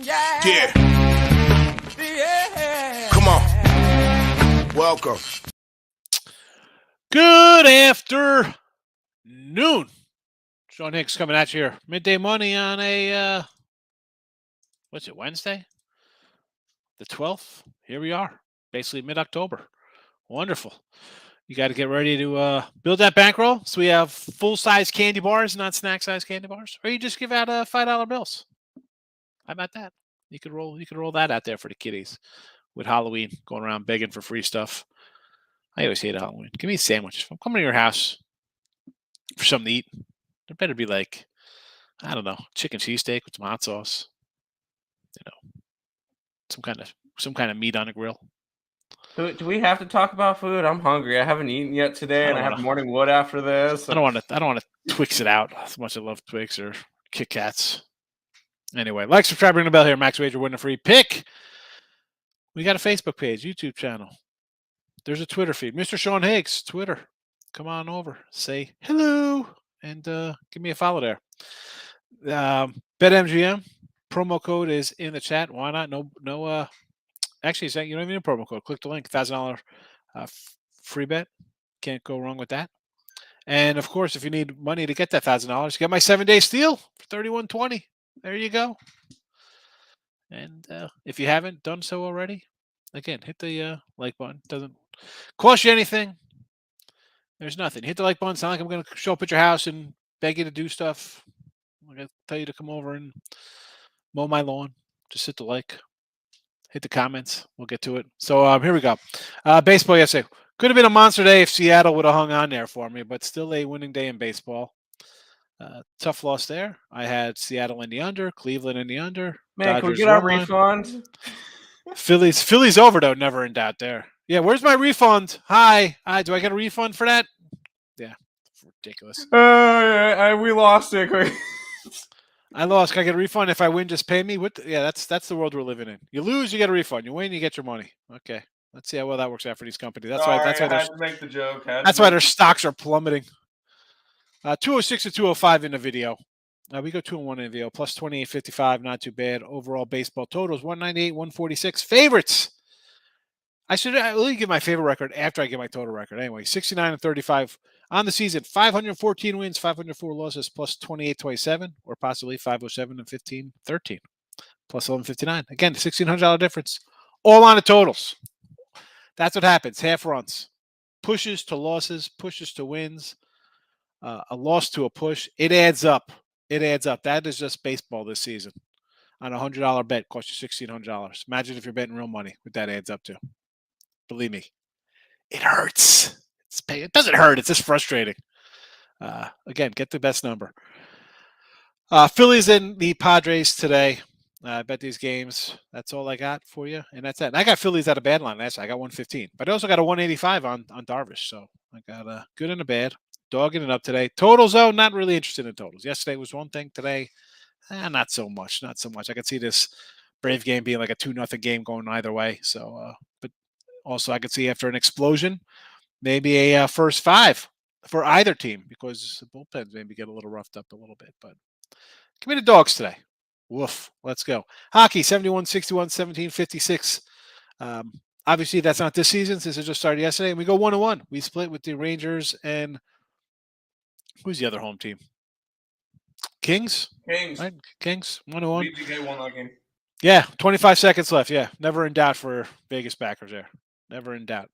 Yeah. Come on. Welcome. Good afternoon. Sean Higgs coming at you here. Midday money on a, what's it, Wednesday? The 12th. Here we are. Basically mid-October. Wonderful. You got to get ready to build that bankroll. So we have full-size candy bars, not snack-size candy bars. Or you just give out $5 bills. How about that? You could roll that out there for the kiddies with Halloween, going around begging for free stuff. I always hate Halloween. Give me a sandwich. If I'm coming to your house for something to eat, there better be like, I don't know, chicken cheesesteak with some hot sauce. You know, some kind of meat on the grill. Do we have to talk about food? I'm hungry. I haven't eaten yet today, and I have morning wood after this. I don't want to Twix it out as much as I love Twix or Kit Kats. Anyway, like, subscribe, ring the bell here. Max Wager, win a free pick. We got a Facebook page, YouTube channel. There's a Twitter feed. Mr. Sean Higgs, Twitter. Come on over. Say hello and give me a follow there. BetMGM promo code is in the chat. Why not? No. Actually, you don't even need a promo code. Click the link. $1,000 free bet. Can't go wrong with that. And of course, if you need money to get that $1,000, get my 7-day steal for $31.20. There you go. And if you haven't done so already, again, hit the like button. Doesn't cost you anything. There's nothing. Hit the like button. It's not like I'm going to show up at your house and beg you to do stuff. I'm going to tell you to come over and mow my lawn. Just hit the like. Hit the comments. We'll get to it. So here we go. Baseball yesterday. Could have been a monster day if Seattle would have hung on there for me, but still a winning day in baseball. Tough loss there. I had Seattle in the under, Cleveland in the under. Man, Dodgers can we get our refund? Phillies over, though. Never in doubt there. Yeah, where's my refund? Hi. Do I get a refund for that? Yeah, ridiculous. We lost it. I lost. Can I get a refund? If I win, just pay me? Yeah, that's the world we're living in. You lose, you get a refund. You win, you get your money. Okay. Let's see how well that works out for these companies. That's why I had to make the joke. That's why their stocks are plummeting. 206 to 205 in the video. We go 2-1 in the video. Plus 28.55. Not too bad. Overall baseball totals 198, 146. Favorites. I will give my favorite record after I get my total record. Anyway, 69 and 35 on the season. 514 wins, 504 losses, plus 28.27, or possibly 507 and 15-13, plus 11.59. Again, $1,600 difference. All on the totals. That's what happens. Half runs. Pushes to losses, pushes to wins, a loss to a push. It adds up. It adds up. That is just baseball this season. On a $100 bet, costs you $1,600. Imagine if you're betting real money, what that adds up to. Believe me, it hurts. It doesn't hurt. It's just frustrating. Again, get the best number. Phillies and the Padres today. I bet these games. That's all I got for you, and that's it. And I got Phillies at a bad line. I got 115, but I also got a 185 on Darvish. So I got a good and a bad. Dogging it up today. Totals, though, not really interested in totals. Yesterday was one thing. Today, not so much. Not so much. I could see this Brave game being like a 2-0 game going either way. So, but also I could see after an explosion, maybe a first 5 for either team because the bullpens maybe get a little roughed up a little bit. But give me the dogs today. Woof. Let's go. Hockey, 71-61, 17-56. Obviously, that's not this season since it just started yesterday. And we go 1-1. We split with the Rangers and who's the other home team? Kings? Right? Kings, 1-1. BGK won that game. Yeah, 25 seconds left. Yeah, never in doubt for Vegas backers there. Never in doubt.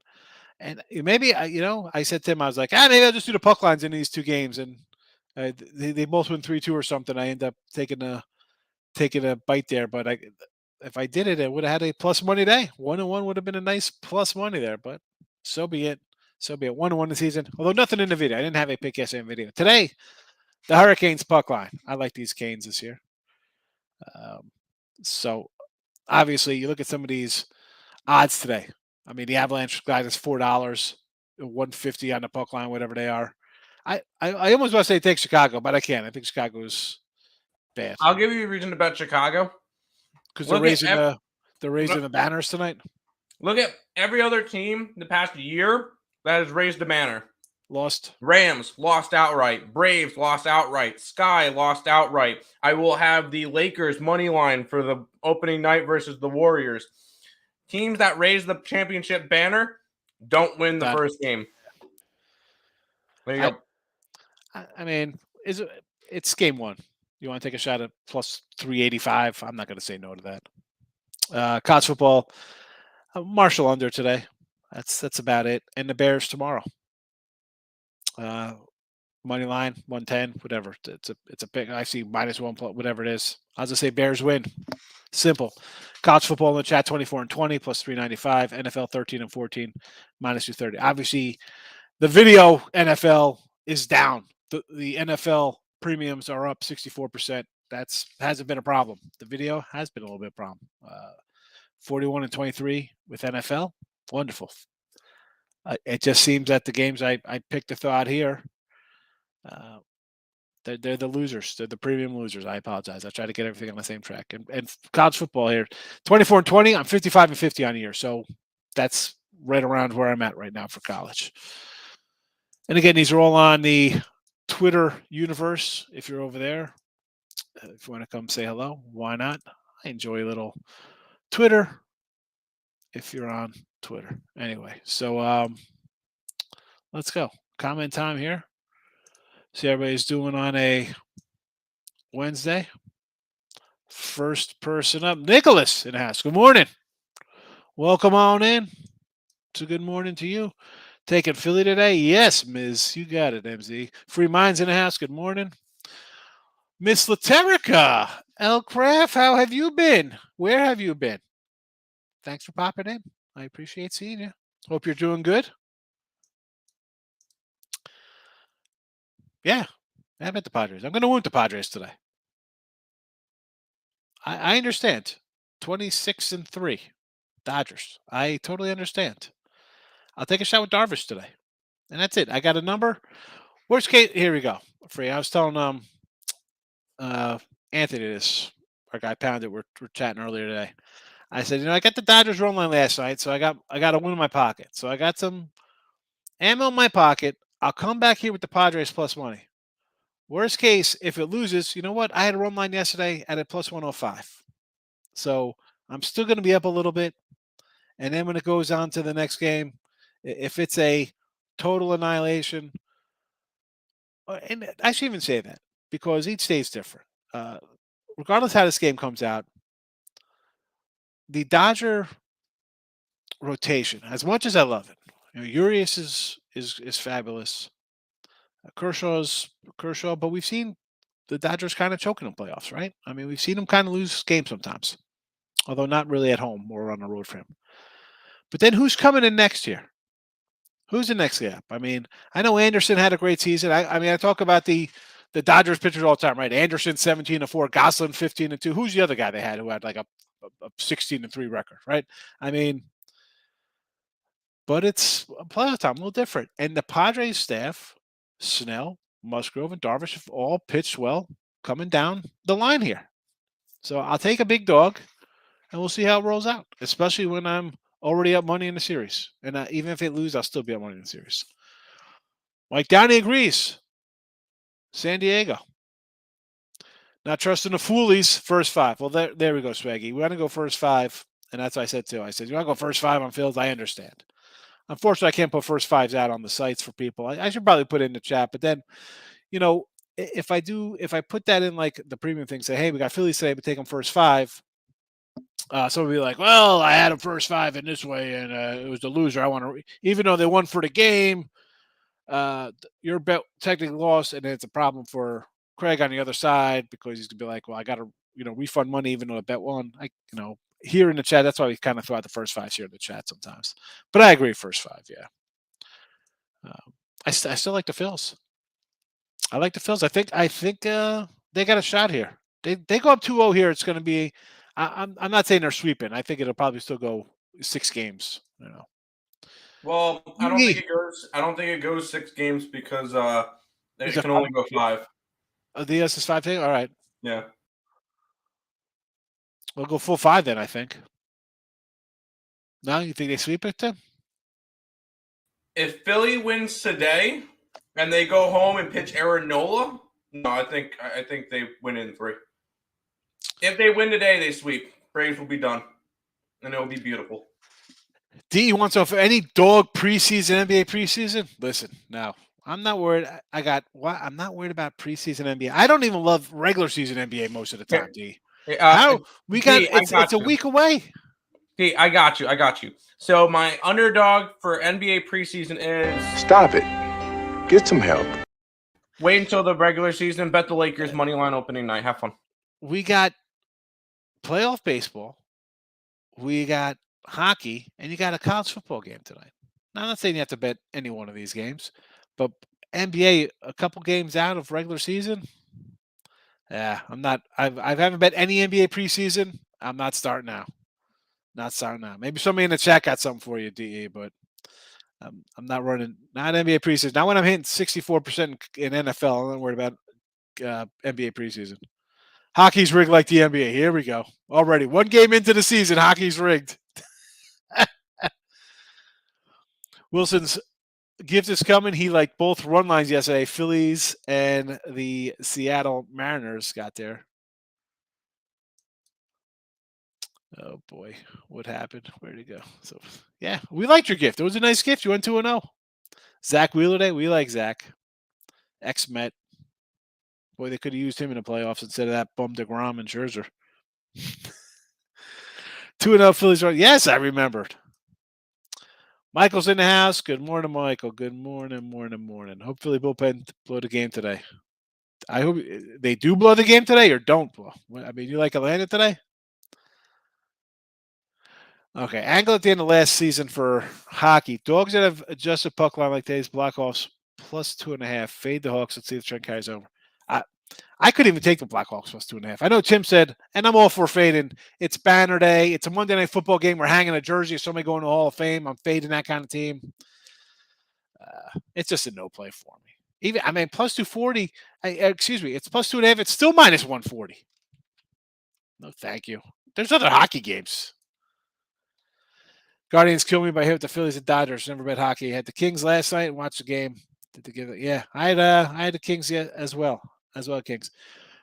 And maybe, I said to him, I was like, maybe I'll just do the puck lines in these two games. And they both win 3-2 or something. I end up taking a bite there. But if I did it, I would have had a plus money day. 1-1 would have been a nice plus money there. But so be it. So be it. 1-1 this season. Although nothing in the video. I didn't have a pick yesterday in video. Today, the Hurricanes puck line. I like these Canes this year. So obviously, you look at some of these odds today. I mean, the Avalanche guy is $4, 150 on the puck line, whatever they are. I almost want to say take Chicago, but I can't. I think Chicago's bad. I'll give you a reason to bet Chicago because they're raising the banners tonight. Look at every other team the past year that has raised the banner. lost. Rams lost outright. Braves lost outright. Sky lost outright. I will have the Lakers money line for the opening night versus the Warriors. Teams that raise the championship banner don't win the first game. There you go. I mean, it's game one. You want to take a shot at plus 385? I'm not going to say no to that. College football, Marshall under today. That's about it. And the Bears tomorrow. Money line 110, whatever. It's a big. I see -1, whatever it is. I'll just say Bears win. Simple. College football in the chat 24-20 plus 395. NFL 13-14 -230. Obviously, the video NFL is down. The NFL premiums are up 64%. That's hasn't been a problem. The video has been a little bit of a problem. 41-23 with NFL. Wonderful. It just seems that the games I picked to throw out here, they're the losers. They're the premium losers. I apologize. I try to get everything on the same track. And college football here, 24-20. I'm 55-50 on the year. So that's right around where I'm at right now for college. And again, these are all on the Twitter universe. If you're over there, if you want to come say hello, why not? I enjoy a little Twitter if you're on Twitter. Anyway, so let's go. Comment time here. See how everybody's doing on a Wednesday. First person up, Nicholas in the house. Good morning. Welcome on in. It's a good morning to you. Taking Philly today? Yes, Ms. You got it, MZ. Free Minds in the house. Good morning. Miss Laterica, El Craft, how have you been? Where have you been? Thanks for popping in. I appreciate seeing you. Hope you're doing good. Yeah, I bet the Padres. I'm going to win the Padres today. I understand. 26-3, Dodgers. I totally understand. I'll take a shot with Darvish today, and that's it. I got a number. Worst case, here we go. Free. I was telling Anthony this. Our guy Pounded. We're chatting earlier today. I said, I got the Dodgers run line last night, so I got a win in my pocket. So I got some ammo in my pocket. I'll come back here with the Padres plus money. Worst case, if it loses, you know what? I had a run line yesterday at a plus 105. So I'm still going to be up a little bit. And then when it goes on to the next game, if it's a total annihilation, and I should even say that because each day is different. Regardless how this game comes out, the Dodger rotation, as much as I love it, Urias is fabulous. Kershaw, but we've seen the Dodgers kind of choking in playoffs, right? I mean, we've seen them kind of lose games sometimes, although not really at home or on the road for him. But then who's coming in next year? Who's the next gap? I mean, I know Anderson had a great season. I talk about the Dodgers pitchers all the time, right? Anderson 17-4, Goslin 15-2. Who's the other guy they had who had like a 16-3 record, right? I mean, but it's a playoff time, a little different. And the Padres staff, Snell, Musgrove, and Darvish have all pitched well coming down the line here. So I'll take a big dog, and we'll see how it rolls out, especially when I'm already up money in the series. And even if they lose, I'll still be up money in the series. Mike Downey agrees. San Diego. Not trusting the Foolies, first five. Well, there we go, Swaggy. We want to go first five, and that's what I said too. I said, you want to go first five on fields? I understand. Unfortunately, I can't put first fives out on the sites for people. I should probably put it in the chat, but then, if I put that in like the premium thing, say, hey, we got Phillies today, but take them first five. So we'll be like, well, I had them first five in this way, and it was the loser. I want to, even though they won for the game, your bet technically lost, and it's a problem for Craig on the other side because he's gonna be like, well, I got to, refund money even though the bet won. Here in the chat, that's why we kind of throw out the first five here in the chat sometimes. But I agree, first five, yeah. I still like the Phils. I like the Phils. I think they got a shot here. They go up 2-0 here. It's going to be. I'm not saying they're sweeping. I think it'll probably still go 6 games. Well, I don't think it goes 6 games because it can only go 5. The S is 5 thing. All right. Yeah. We'll go full 5 then. I think. No, you think they sweep it then? If Philly wins today, and they go home and pitch Aaron Nola, no, I think they win in 3. If they win today, they sweep. Braves will be done, and it will be beautiful. D wants off any dog preseason NBA preseason. Listen, no, I'm not worried. I got what? I'm not worried about preseason NBA. I don't even love regular season NBA most of the time. D, how we got? D, It's a week away. D, I got you. So my underdog for NBA preseason is Stop it. Get some help. Wait until the regular season. Bet the Lakers money line opening night. Have fun. We got playoff baseball. We got hockey, and you got a college football game tonight. Now, I'm not saying you have to bet any one of these games, but NBA a couple games out of regular season. Yeah, I'm not. I haven't bet any NBA preseason. I'm not starting now. Not starting now. Maybe somebody in the chat got something for you, DE, but I'm not running. Not NBA preseason. Not when I'm hitting 64% in NFL. I'm not worried about NBA preseason. Hockey's rigged like the NBA. Here we go. Already 1 game into the season, hockey's rigged. Wilson's gift is coming. He liked both run lines yesterday. Phillies and the Seattle Mariners got there. Oh boy, what happened? Where'd he go? So yeah, we liked your gift. It was a nice gift. You went 2-0. Zach Wheeler Day. We like Zach. Ex-Met. Boy, they could have used him in the playoffs instead of that bum DeGrom and Scherzer. 2-0 Phillies run. Yes, I remembered. Michael's in the house. Good morning, Michael. Good morning. Hopefully, bullpen blow the game today. I hope they do blow the game today or don't blow. I mean, you like Atlanta today? Okay, angle at the end of last season for hockey. Dogs that have adjusted puck line like today's Blackhawks plus 2.5. Fade the Hawks. Let's see if the trend carries over. I couldn't even take the Blackhawks plus 2.5. I know Tim said, and I'm all for fading. It's banner day. It's a Monday night football game. We're hanging a jersey of somebody going to the Hall of Fame. I'm fading that kind of team. It's just a no play for me. Even plus 240. It's plus 2.5. It's still minus 140. No, thank you. There's other hockey games. Guardians kill me by hit with the Phillies and Dodgers. Never bet hockey. I had the Kings last night and watched the game. Did they give it? Yeah, I had the Kings as well. Kings.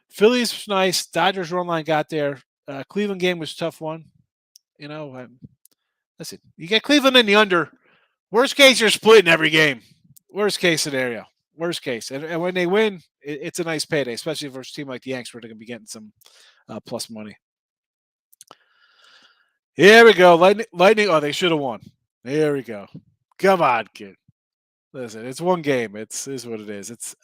Phillies was nice. Dodgers run line got there. Cleveland game was a tough one. Listen, you get Cleveland in the under. Worst case, you're splitting every game. Worst case scenario. Worst case. And when they win, it's a nice payday, especially versus a team like the Yanks where they're going to be getting some plus money. Here we go. Lightning. Oh, they should have won. Here we go. Come on, kid. Listen, it's one game. It's what it is.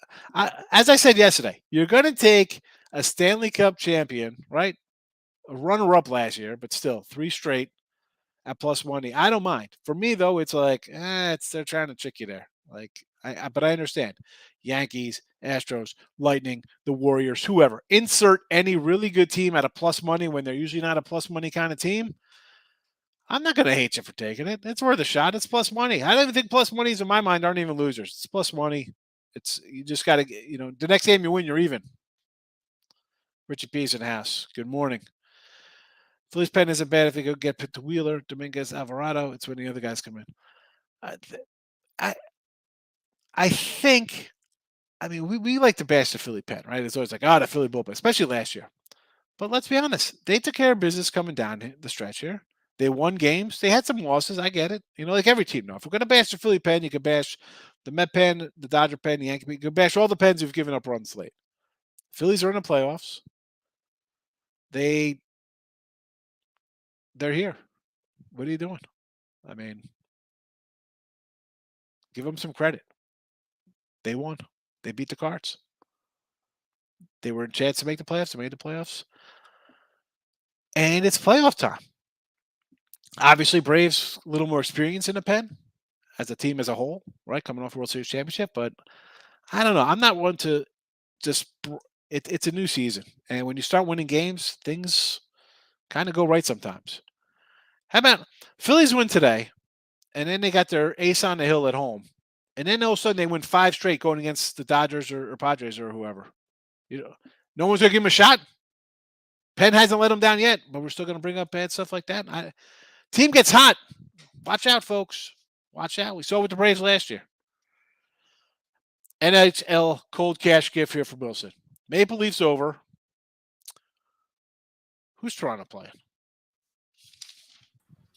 As I said yesterday, you're going to take a Stanley Cup champion, right? A runner-up last year, but still 3 straight at plus money. I don't mind. For me, though, it's like they're trying to trick you there. But I understand. Yankees, Astros, Lightning, the Warriors, whoever. Insert any really good team at a plus money when they're usually not a plus money kind of team. I'm not going to hate you for taking it. It's worth a shot. It's plus money. I don't even think plus monies in my mind aren't even losers. It's plus money. You just got to, the next game you win, you're even. Richie P's in the house. Good morning. Phillies pen isn't bad if they go get put to Wheeler, Dominguez, Alvarado. It's when the other guys come in. I think, we like to bash the Philly pen, right? It's always like, the Philly bullpen, especially last year. But let's be honest. They took care of business coming down the stretch here. They won games. They had some losses. I get it. Like every team. Now, if we're going to bash the Philly pen, you can bash the Met pen, the Dodger pen, the Yankee pen. You can bash all the pens who've given up runs late. Phillies are in the playoffs. They're here. What are you doing? Give them some credit. They won. They beat the Cards. They were in chance to make the playoffs. They made the playoffs. And it's playoff time. Obviously, Braves a little more experience in the pen as a team as a whole, right? Coming off World Series championship, but I don't know. I'm not one to just. It's a new season, and when you start winning games, things kind of go right sometimes. How about Phillies win today, and then they got their ace on the hill at home, and then all of a sudden they win 5 straight going against the Dodgers or Padres or whoever. No one's gonna give them a shot. Penn hasn't let them down yet, but we're still gonna bring up bad stuff like that. Team gets hot. Watch out, folks. Watch out. We saw with the Braves last year. NHL cold cash gift here for Wilson. Maple Leafs over. Who's Toronto playing?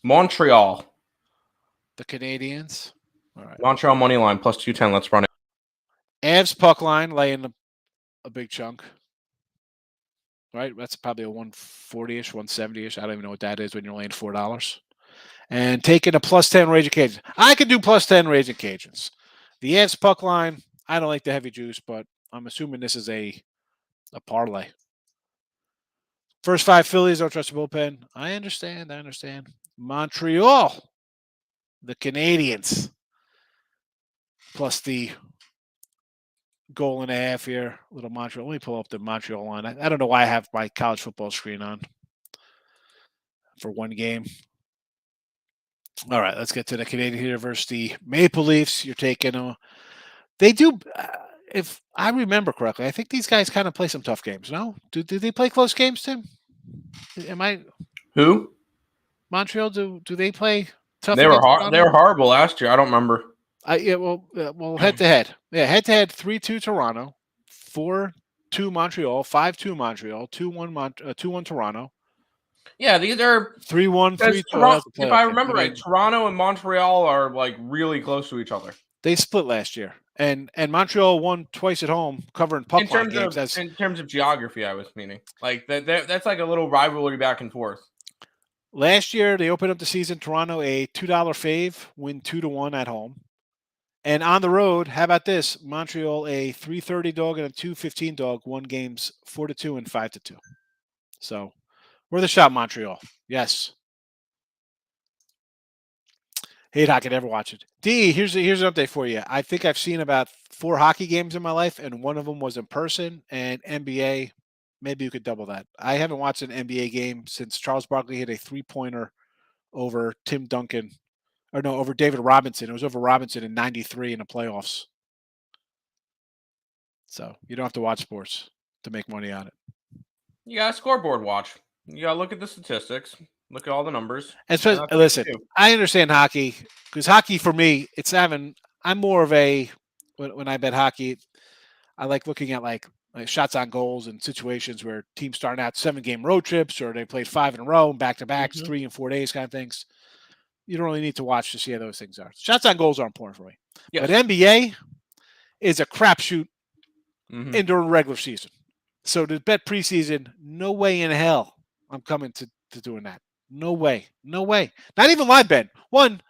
Montreal. The Canadiens. All right. Montreal money line plus 210. Let's run it. Avs puck line laying a big chunk. Right? That's probably a 140-ish, 170-ish. I don't even know what that is when you're laying $4. And taking a plus 10 Raging Cajuns. I could do plus 10 Raging Cajuns. The Avs puck line, I don't like the heavy juice, but I'm assuming this is a parlay. First 5 Phillies, don't trust the bullpen. I understand. Montreal, the Canadiens, plus the goal and a half here. Little Montreal. Let me pull up the Montreal line. I don't know why I have my college football screen on for one game. All right, let's get to the Canadian here versus the Maple Leafs. You're taking they do, if I remember correctly, I think these guys kind of play some tough games. No, do they play close games, Tim? Am I Who? Montreal? Do they play tough? They were horrible last year. I don't remember. Well, head to head. Yeah, head to head. 3-2 Toronto, 4-2 Montreal, 5-2 Montreal, 2-1 Toronto. Yeah, these are 3-1, 3-2. If I remember right, Toronto and Montreal are like really close to each other. They split last year, and Montreal won twice at home, covering puck line games. In terms of geography, I was meaning like that's like a little rivalry back and forth. Last year, they opened up the season. Toronto a $2 fave, win 2-1 at home, and on the road. How about this? Montreal a 3.30 dog and a 2.15 dog, won games 4-2 and 5-2. So, worth a shot, Montreal. Yes. Hate hockey, never watch it. D, here's an update for you. I think I've seen about 4 hockey games in my life, and one of them was in person. And NBA, maybe you could double that. I haven't watched an NBA game since Charles Barkley hit a 3-pointer over Tim Duncan, or no, over David Robinson. It was over Robinson in '93 in the playoffs. So you don't have to watch sports to make money on it. You got a scoreboard watch. You got to look at the statistics. Look at all the numbers. And so, listen, I understand hockey because hockey for me, I'm more of a, when I bet hockey, I like looking at like shots on goals and situations where teams starting out 7-game road trips or they played 5 in a row and back-to-backs, 3 and 4 days kind of things. You don't really need to watch to see how those things are. Shots on goals are important for me. Yes. But NBA is a crapshoot during regular season. So to bet preseason, no way in hell I'm coming to doing that. No way. Not even live bet. One,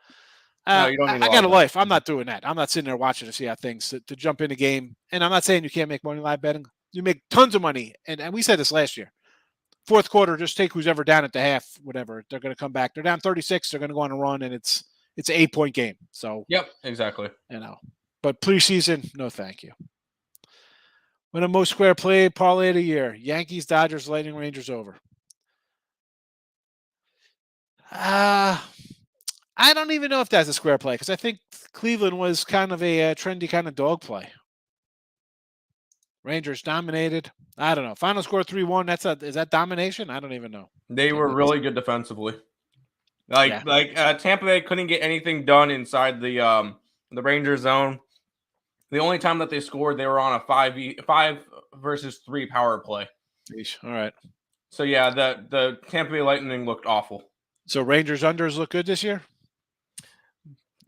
I got a life. I'm not doing that. I'm not sitting there watching to see how things to jump in the game. And I'm not saying you can't make money live betting. You make tons of money. And we said this last year. Fourth quarter, just take who's ever down at the half, whatever. They're going to come back. They're down 36. They're going to go on a run, and it's an 8-point game. So yep, exactly. But preseason, no, thank you. When the most square play parlay of the year: Yankees, Dodgers, Lightning, Rangers over. I don't even know if that's a square play because I think Cleveland was kind of a trendy kind of dog play. Rangers dominated. I don't know. Final score 3-1. Is that domination? I don't even know. They were really good defensively. Tampa Bay couldn't get anything done inside the Rangers zone. The only time that they scored, they were on a 5 versus 3 power play. All right. So yeah, the Tampa Bay Lightning looked awful. So Rangers unders look good this year?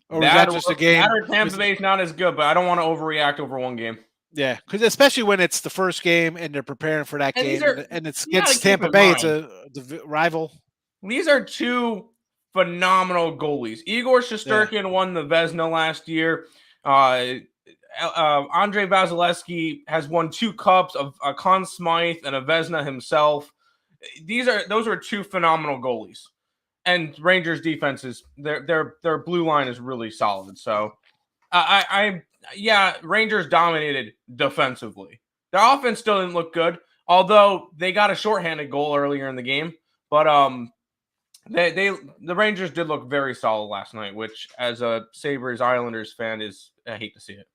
Or is that just a game? Tampa Bay's not as good, but I don't want to overreact over one game. Yeah, because especially when it's the first game and they're preparing for that game, and it's against Tampa Bay, it's the rival. These are 2 phenomenal goalies. Igor Shesterkin won the Vezina last year. Andre Vasilevsky has won 2 cups of a Conn Smythe and a Vezina himself. Those are 2 phenomenal goalies. And Rangers defenses, their blue line is really solid. So Rangers dominated defensively. Their offense still didn't look good, although they got a shorthanded goal earlier in the game. But the Rangers did look very solid last night, which as a Sabres Islanders fan I hate to see it.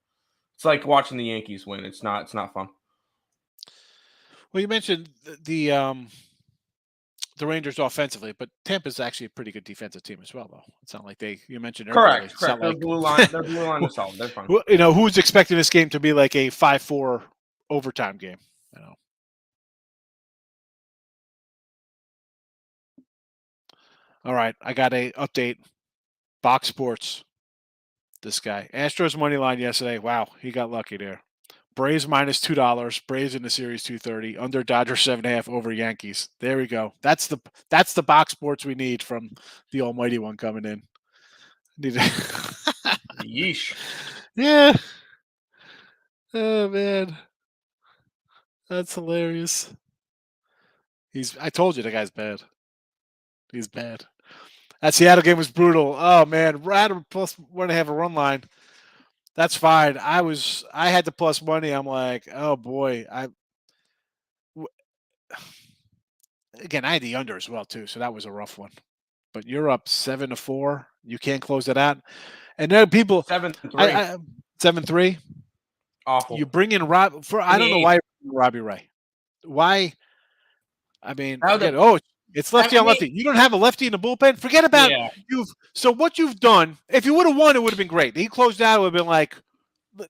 It's like watching the Yankees win. It's not fun. Well, you mentioned the the Rangers offensively, but Tampa's actually a pretty good defensive team as well, though. It's not like you mentioned their goalie. It's not Their like blue line is solid. They're fine. who's expecting this game to be like a 5-4 overtime game? All right, I got a update. Box Sports. This guy. Astros money line yesterday. Wow, he got lucky there. Braves minus $2. Braves in the series 230. Under Dodgers 7.5 over Yankees. There we go. That's the box sports we need from the almighty one coming in. Yeesh. Yeah. Oh man. That's hilarious. I told you the guy's bad. He's bad. That Seattle game was brutal. Oh man. Right plus 1.5 a run line. That's fine. I had the plus money. I'm like, oh boy. Again, I had the under as well too, so that was a rough one. But you're up 7-4. You can't close it out. And there are people 7-3. 7-3. Awful. You bring in Rob for I don't know why Robbie Ray. Why? I mean, it's lefty on lefty. You don't have a lefty in the bullpen. Forget about So what you've done, if you would have won, it would have been great. He closed out, it would have been like I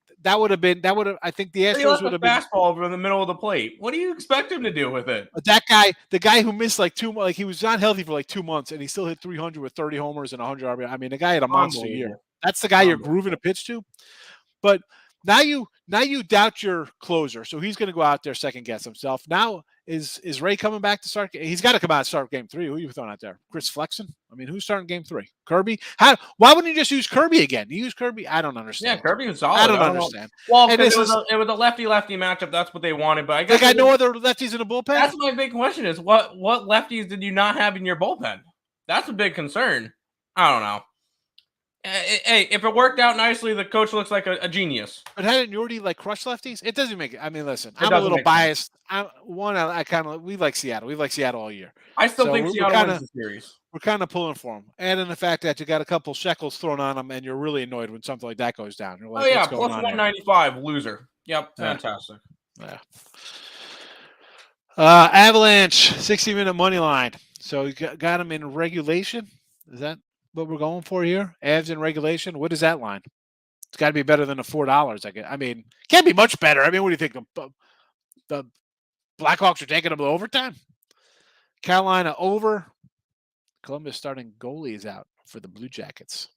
think the Astros would have been fastball over in the middle of the plate. What do you expect him to do with it? That guy, the guy who missed like he was not healthy for like 2 months, and he still hit 300 with 30 homers and 100 RBI. I mean, the guy had a monster year. That's the guy you're grooving a pitch to. But now you doubt your closer, so he's going to go out there second guess himself. Now is Ray coming back to start? He's got to come out and start game 3. Who are you throwing out there? Chris Flexen? I mean, who's starting game 3? Kirby? Why wouldn't you just use Kirby again? You use Kirby? I don't understand. Yeah, Kirby was solid. I don't understand. Well, it was a lefty-lefty matchup. That's what they wanted. But I guess they got no other lefties in the bullpen. That's my big question: is what lefties did you not have in your bullpen? That's a big concern. I don't know. Hey, if it worked out nicely, the coach looks like a genius. But hadn't you already crushed lefties? It doesn't make it. I mean, listen, I'm a little biased. We like Seattle. We like Seattle all year. I still think Seattle wins the series. We're kind of pulling for them. And in the fact that you got a couple shekels thrown on them, and you're really annoyed when something like that goes down. You're like, plus 195, loser. Yep, fantastic. Yeah. Avalanche, 60-minute money line. So you got them in regulation. Is that what we're going for here? Avs in regulation. What is that line? It's got to be better than the $4. I mean, can't be much better. I mean, what do you think? The Blackhawks are taking them to overtime. Carolina over. Columbus starting goalie is out for the Blue Jackets,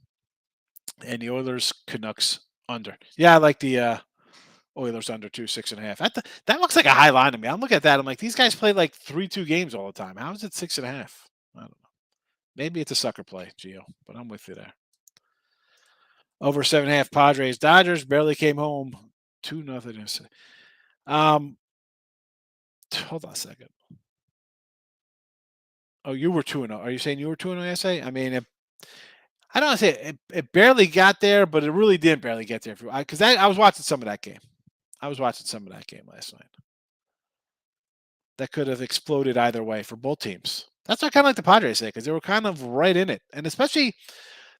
and the Oilers Canucks under. Yeah, I like the Oilers under 6.5. That looks like a high line to me. I'm looking at that. I'm like, these guys play like 3-2 games all the time. How is it 6.5? I don't know. Maybe it's a sucker play, Gio, but I'm with you there. Over 7.5 Padres. Dodgers barely came home. 2-0. Hold on a second. Oh, you were 2-0. Are you saying you were 2-0 yesterday? I mean, I don't want to say it barely got there, but it really didn't barely get there. Because I was watching some of that game. I was watching some of that game last night. That could have exploded either way for both teams. That's what I kind of like the Padres say, because they were kind of right in it. And especially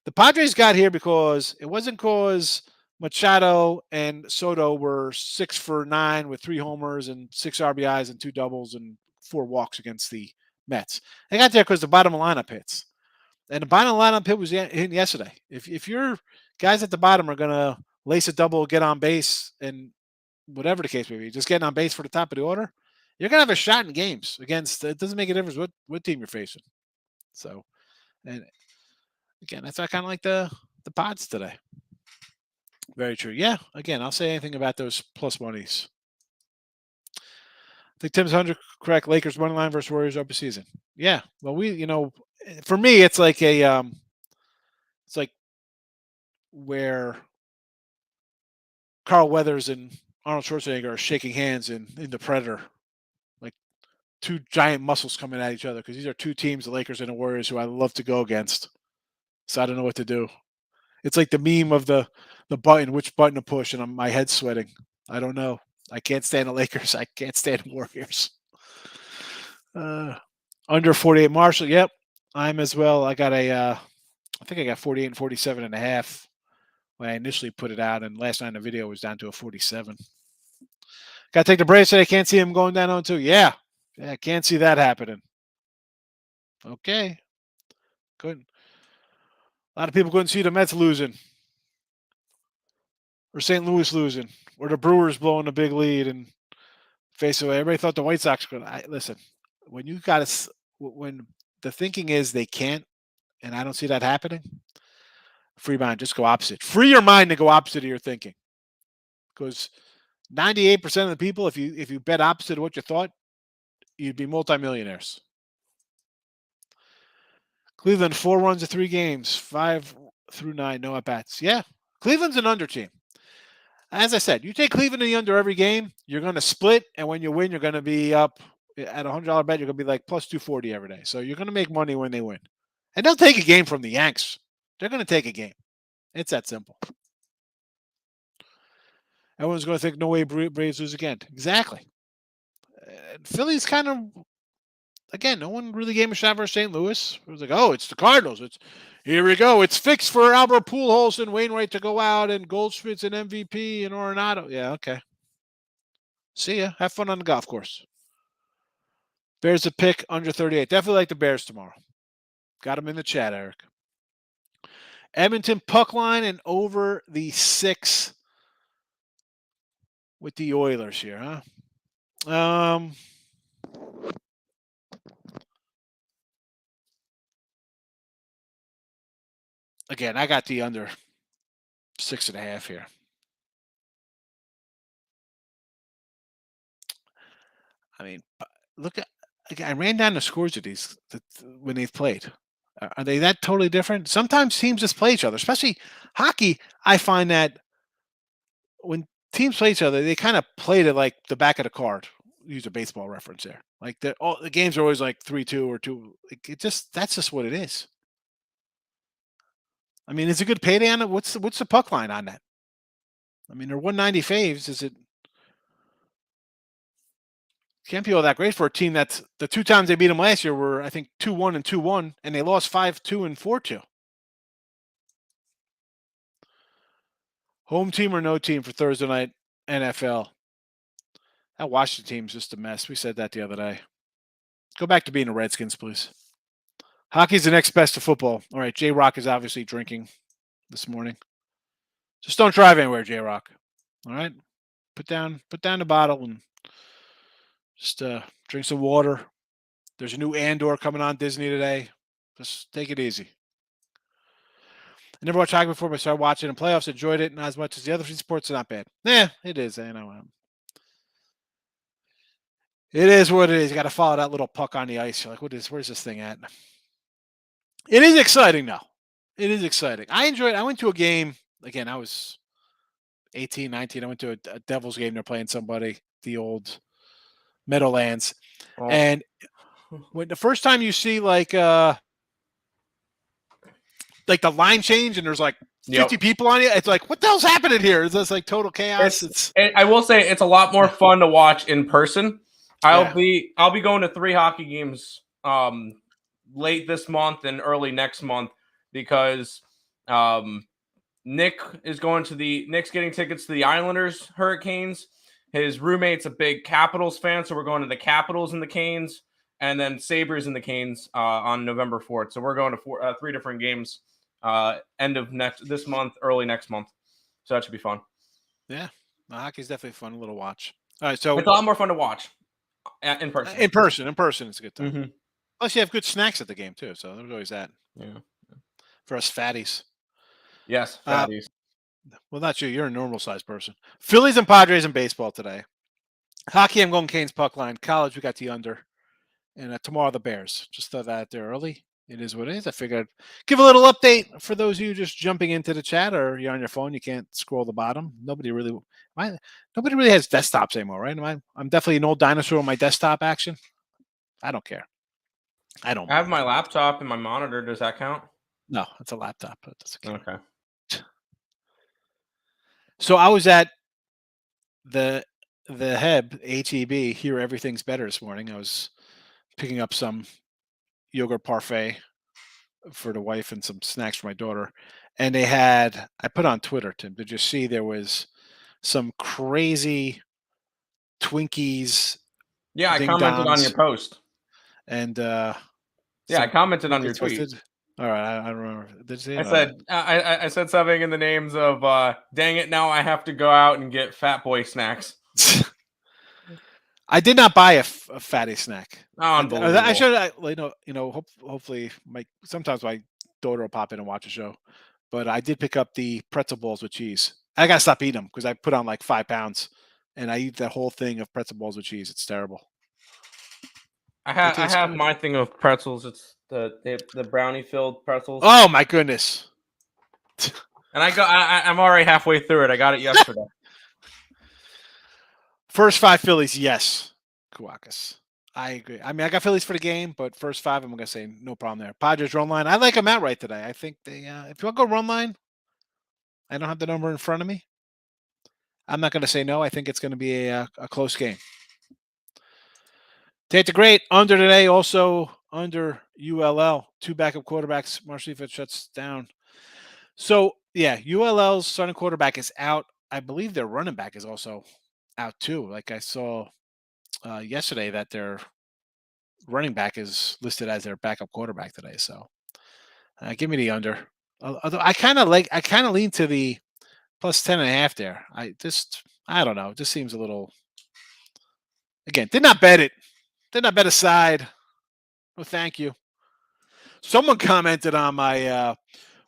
the Padres got here because it wasn't because Machado and Soto were 6 for 9 with 3 homers and 6 RBIs and 2 doubles and 4 walks against the Mets. They got there because the bottom of the lineup hits. And the bottom of the lineup hit was in yesterday. If your guys at the bottom are going to lace a double, get on base, and whatever the case may be, just getting on base for the top of the order, you're going to have a shot in games against. It doesn't make a difference what team you're facing. So, and again, that's why I kind of like the Pods today. Very true. Yeah. Again, I'll say anything about those plus monies. I think Tim's 100 correct. Lakers money line versus Warriors open season. Yeah. Well, for me, it's like it's like where Carl Weathers and Arnold Schwarzenegger are shaking hands in The Predator, like 2 giant muscles coming at each other, because these are 2 teams, the Lakers and the Warriors, who I love to go against. So I don't know what to do. It's like the meme of the button, which button to push, and my head's sweating. I don't know. I can't stand the Lakers. I can't stand the Warriors. Under 48 Marshall. Yep, I'm as well. I got I think I got 48 and 47.5 when I initially put it out, and last night in the video was down to a 47. Got to take the Braves. I can't see him going down on 2. Yeah, I can't see that happening. Okay. Couldn't. A lot of people couldn't see the Mets losing. Or St. Louis losing. Or the Brewers blowing a big lead and face away. Everybody thought the White Sox were going to. Listen, when you got to. When the thinking is they can't, and I don't see that happening, free mind, just go opposite. Free your mind to go opposite of your thinking. Because 98% of the people, if you bet opposite of what you thought, you'd be multimillionaires. Cleveland 4 runs of 3 games, 5 through 9, no at bats. Yeah, Cleveland's an under team. As I said, you take Cleveland in the under every game, you're going to split, and when you win, you're going to be up at a $100 bet. You're going to be like plus 240 every day. So you're going to make money when they win, and they'll take a game from the Yanks. They're going to take a game. It's that simple. Everyone's going to think, no way Braves lose again. Exactly. Philly's kind of, again, no one really gave a shot versus St. Louis. It was like, oh, it's the Cardinals. Here we go. It's fixed for Albert Pujols and Wainwright to go out, and Goldschmidt's an MVP and Arenado. Yeah, okay. See ya. Have fun on the golf course. Bears a pick under 38. Definitely like the Bears tomorrow. Got them in the chat, Eric. Edmonton puck line and over the 6 with the Oilers here, huh? Again, I got the under 6.5 here. I mean, look at. I ran down the scores of these when they've played. Are they that totally different? Sometimes teams just play each other, especially hockey. I find that when teams play each other, they kind of played it like the back of the card. Use a baseball reference there. Like the games are always like 3-2 or 2. That's just what it is. I mean, is it a good payday on it? What's the puck line on that? I mean, they're 190 faves. Is it? Can't be all that great for a team that's the 2 times they beat them last year were, I think, 2-1 and 2-1, and they lost 5-2 and 4-2. Home team or no team for Thursday night NFL? That Washington team's just a mess. We said that the other day. Go back to being the Redskins, please. Hockey's the next best to football. All right, J-Rock is obviously drinking this morning. Just don't drive anywhere, J-Rock. All right? Put down the bottle and just drink some water. There's a new Andor coming on Disney today. Just take it easy. I never watched hockey before, but I started watching in playoffs. Enjoyed it, not as much as the other sports. Are not bad. Yeah, it is. I know. It is what it is. You got to follow that little puck on the ice. You're like, where's this thing at? It is exciting, though. It is exciting. I enjoyed it. I went to a game. Again, I was 18, 19. I went to a Devils game. They're playing somebody, the old Meadowlands. Oh. And when the first time you see like the line change and there's like 50 people on you, it's like, what the hell's happening here? It's just like total chaos. I will say it's a lot more fun to watch in person. I'll be going to 3 hockey games late this month and early next month because Nick's getting tickets to the Islanders Hurricanes. His roommate's a big Capitals fan, so we're going to the Capitals and the Canes, and then Sabres and the Canes on November 4th. So we're going to 3 different games end of this month, early next month. So that should be fun. Yeah, hockey's definitely fun, a little watch. All right, so it's a lot more fun to watch in person. In person, it's a good time. Mm-hmm. Plus, you have good snacks at the game too, so there's always that. Yeah. For us fatties. Yes, fatties. Well, not you. You're a normal sized person. Phillies and Padres in baseball today. Hockey, I'm going Canes puck line. College, we got the under. And tomorrow, the Bears. Just throw that there early. It is what it is. I figured I'd give a little update for those of you just jumping into the chat, or you're on your phone. You can't scroll the bottom. Nobody really has desktops anymore, right? I'm definitely an old dinosaur on my desktop action. I don't care. I have my laptop and my monitor. Does that count? No, it's a laptop. It doesn't count. Okay. So I was at the HEB here. Everything's better this morning. I was picking up some yogurt parfait for the wife and some snacks for my daughter. And I put on Twitter, Tim, did you see there was some crazy Twinkies? Yeah, I commented on your post. And Yeah, I commented on your It's posted. tweet. All right, I don't remember. Did you say it? I said I said something in the names of dang it, now I have to go out and get Fat Boy snacks. I did not buy a fatty snack. Unbelievable. I should. Hopefully, sometimes my daughter will pop in and watch a show. But I did pick up the pretzel balls with cheese. I gotta stop eating them because I put on like 5 pounds, and I eat that whole thing of pretzel balls with cheese. It's terrible. I have my thing of pretzels. It's the brownie filled pretzels. Oh my goodness! And I'm already halfway through it. I got it yesterday. First 5 Phillies, yes. Kouakas. I agree. I mean, I got Phillies for the game, but first 5, I'm gonna say no problem there. Padres run line. I like them outright today. I think they. If you want to go run line, I don't have the number in front of me. I'm not gonna say no. I think it's gonna be a close game. Take the great under today. Also under ULL. 2 backup quarterbacks. Marshall shuts down. So yeah, ULL's starting quarterback is out. I believe their running back is also out too. Like I saw yesterday that their running back is listed as their backup quarterback today. So give me the under. Although I kind of lean to the plus 10.5 there. I don't know. It just seems a little. Again, did not bet it. Did not bet a side. Oh, thank you. Someone commented on my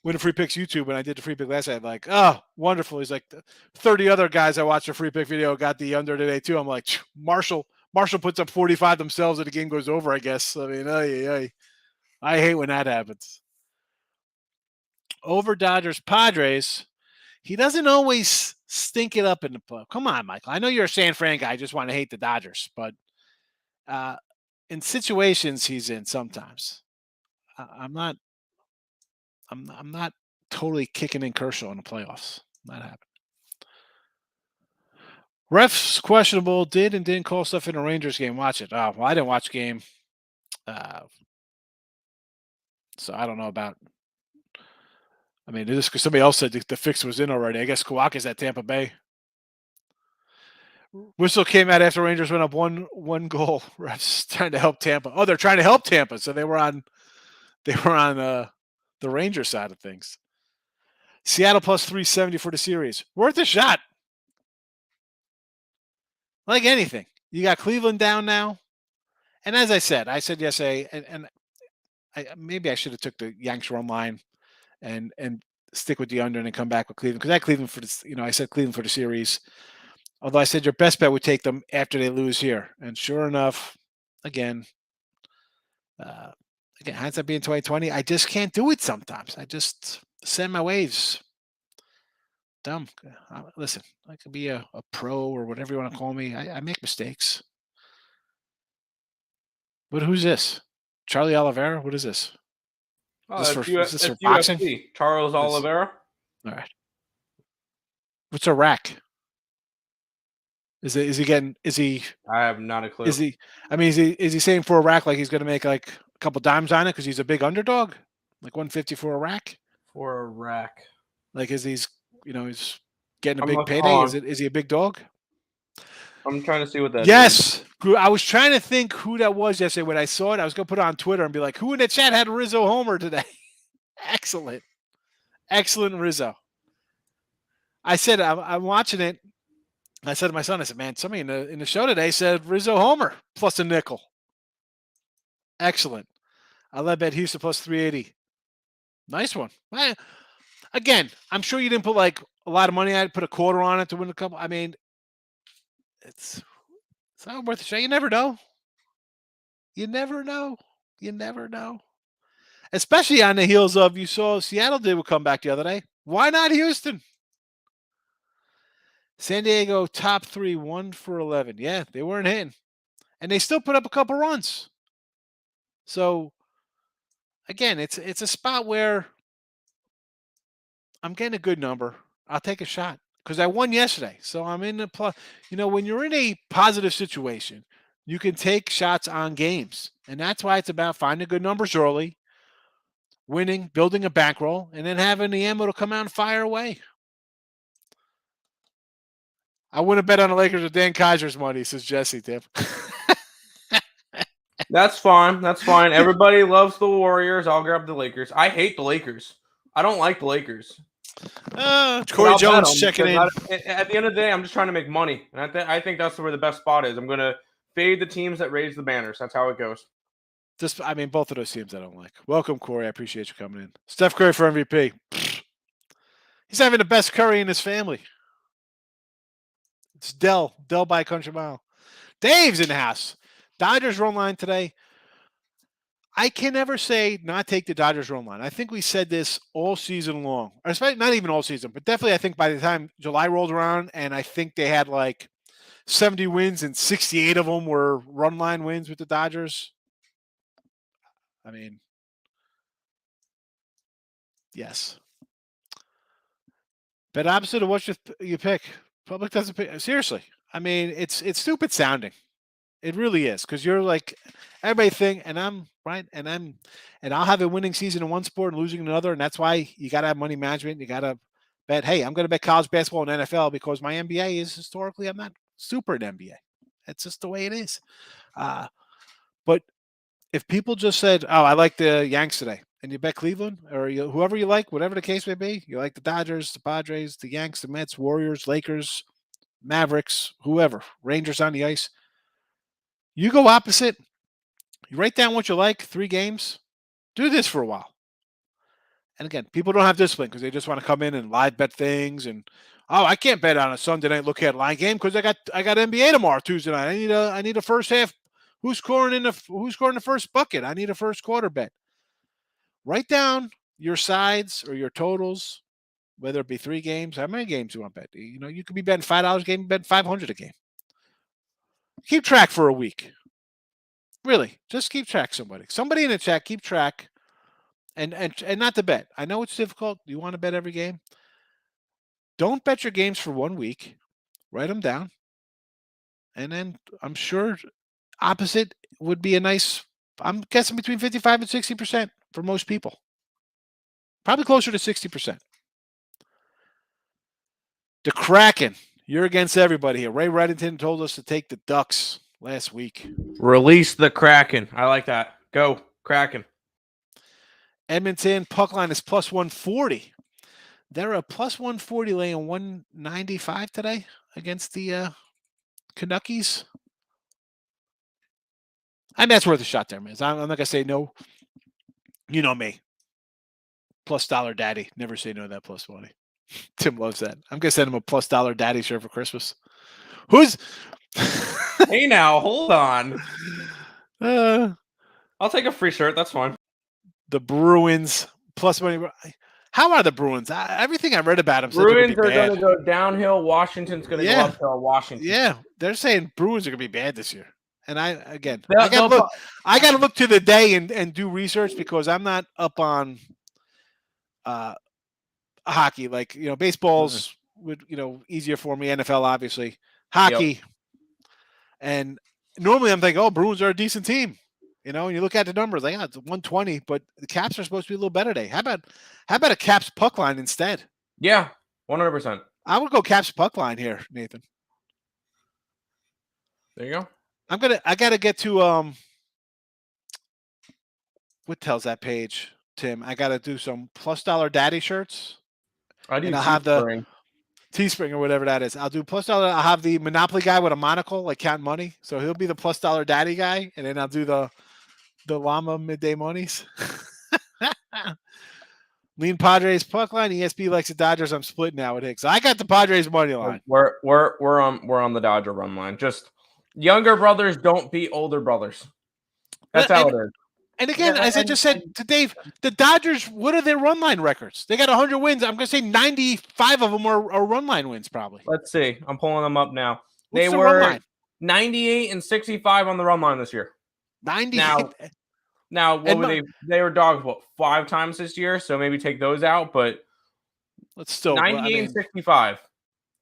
Win Free Picks YouTube when I did the free pick last night. Like, oh, wonderful. He's like 30 other guys I watched the free pick video got the under today too. I'm like, Marshall puts up 45 themselves and the game goes over, I guess. I mean, I hate when that happens. Over Dodgers Padres. He doesn't always stink it up in the play. Come on, Michael. I know you're a San Fran guy. I just want to hate the Dodgers, but in situations he's in sometimes. I'm not totally kicking in Kershaw in the playoffs. Not happening. Refs questionable. Did and didn't call stuff in the Rangers game. Watch it. Oh, well, I didn't watch the game. So I don't know about. I mean, this because somebody else said the fix was in already. I guess Kouakas at Tampa Bay. Whistle came out after Rangers went up one goal. Refs trying to help Tampa. Oh, they're trying to help Tampa. So they were on the Ranger side of things. Seattle plus 370 for the series. Worth a shot. Like anything. You got Cleveland down now. And as I said yesterday, and maybe I should have took the Yanks run line and stick with the under and then come back with Cleveland. Because I had Cleveland for this, I said Cleveland for the series. Although I said your best bet would take them after they lose here. And sure enough, again, hindsight being 2020, I just can't do it sometimes. I just send my waves. Dumb. Listen, I could be a pro or whatever you want to call me. I make mistakes. But who's this? Charlie Oliveira? What is this? Oh, is this for boxing? UFC. Charles Oliveira. All right. What's a rack? Is he? I have not a clue. Is he saying for a rack like he's going to make like a couple dimes on it because he's a big underdog? Like 150 for a rack? For a rack. Like he's getting a big payday? Is he a big dog? I'm trying to see what that is. Yes. I was trying to think who that was yesterday. When I saw it, I was going to put it on Twitter and be like, who in the chat had Rizzo Homer today? Excellent. Excellent Rizzo. I said, I'm watching it. I said to my son, I said, man, somebody in the show today said Rizzo Homer plus a nickel. Excellent. I led bet Houston plus 380. Nice one. Again, I'm sure you didn't put like a lot of money on it, put a quarter on it to win a couple. I mean, it's not worth a shot. You never know. You never know. You never know. Especially on the heels of you saw Seattle did a comeback the other day. Why not Houston? San Diego top 3, 1 for 11. Yeah, they weren't hitting. And they still put up a couple runs. So, again, it's a spot where I'm getting a good number. I'll take a shot because I won yesterday. So I'm in the plus. When you're in a positive situation, you can take shots on games. And that's why it's about finding good numbers early, winning, building a bankroll, and then having the ammo to come out and fire away. I wouldn't bet on the Lakers with Dan Kaiser's money, says Jesse, Tip. That's fine. That's fine. Everybody loves the Warriors. I'll grab the Lakers. I hate the Lakers. I don't like the Lakers. But Corey I'll bet Jones 'em checking because in. at the end of the day, I'm just trying to make money, and I think that's where the best spot is. I'm going to fade the teams that raise the banners. That's how it goes. Both of those teams I don't like. Welcome, Corey. I appreciate you coming in. Steph Curry for MVP. He's having the best Curry in his family. It's Dell by a country mile. Dave's in the house. Dodgers run line today. I can never say not take the Dodgers run line. I think we said this all season long. Or especially not even all season, but definitely I think by the time July rolled around, and I think they had like 70 wins and 68 of them were run line wins with the Dodgers. I mean, yes. Bet opposite of what you pick. Public doesn't pick. Seriously. I mean, it's stupid sounding. It really is, because you're like everybody think, and I'm right, and I'll have a winning season in one sport and losing in another, and that's why you got to have money management. You got to bet. Hey, I'm going to bet college basketball and NFL because my NBA is historically I'm not super in NBA. That's just the way it is. But if people just said, "Oh, I like the Yanks today," and you bet Cleveland or whoever you like, whatever the case may be, you like the Dodgers, the Padres, the Yanks, the Mets, Warriors, Lakers, Mavericks, whoever, Rangers on the ice. You go opposite. You write down what you like, 3 games. Do this for a while. And again, people don't have discipline because they just want to come in and live bet things. And I can't bet on a Sunday night look at line game because I got NBA tomorrow, Tuesday night. I need a first half. Who's scoring the first bucket? I need a first quarter bet. Write down your sides or your totals, whether it be 3 games. How many games you want to bet? You could be betting $5 a game, bet $500 a game. Keep track for a week. Really, just keep track. Somebody in the chat, keep track, and not to bet. I know it's difficult. You want to bet every game. Don't bet your games for 1 week. Write them down, and then I'm sure opposite would be a nice. I'm guessing between 55 and 60% for most people. Probably closer to 60%. The Kraken. You're against everybody here. Ray Reddington told us to take the Ducks last week. Release the Kraken. I like that. Go Kraken. Edmonton puck line is plus 140. They're a plus 140 laying 195 today against the Canuckies. And that's worth a shot there, man. I'm not going to say no. You know me. Plus dollar daddy. Never say no to that plus money. Tim loves that. I'm going to send him a plus dollar daddy shirt for Christmas. Who's... Hey, now, hold on. I'll take a free shirt. That's fine. The Bruins plus money. How are the Bruins? Everything I read about them. Bruins are going to go downhill. Washington's going to go uphill. Washington. Yeah, they're saying Bruins are going to be bad this year. And I got to look to the day and do research because I'm not up on hockey. Like baseball's easier for me. NFL obviously, hockey, and normally I'm thinking, Bruins are a decent team. And you look at the numbers, like it's 120, but the Caps are supposed to be a little better today. How about a Caps puck line instead? Yeah, 100%. I would go Caps puck line here, Nathan. There you go. I gotta get to what tells that page, Tim? I gotta do some plus dollar daddy shirts. I'll have the Teespring or whatever that is. I'll do plus dollar. I'll have the Monopoly guy with a monocle, like counting money. So he'll be the plus dollar daddy guy, and then I'll do the llama midday monies. Lean Padres puck line. ESP likes the Dodgers. I'm splitting now with Higgs. So I got the Padres money line. We're on the Dodger run line. Just younger brothers don't beat older brothers. That's how it is. And again, as I just said to Dave, the Dodgers, what are their run line records? They got 100 wins. I'm going to say 95 of them are run line wins, probably. Let's see. I'm pulling them up now. What's they were 98 and 65 on the run line this year. 98. Now what were they? They were dogs 5 times this year, so maybe take those out. But let's still 98 and 65,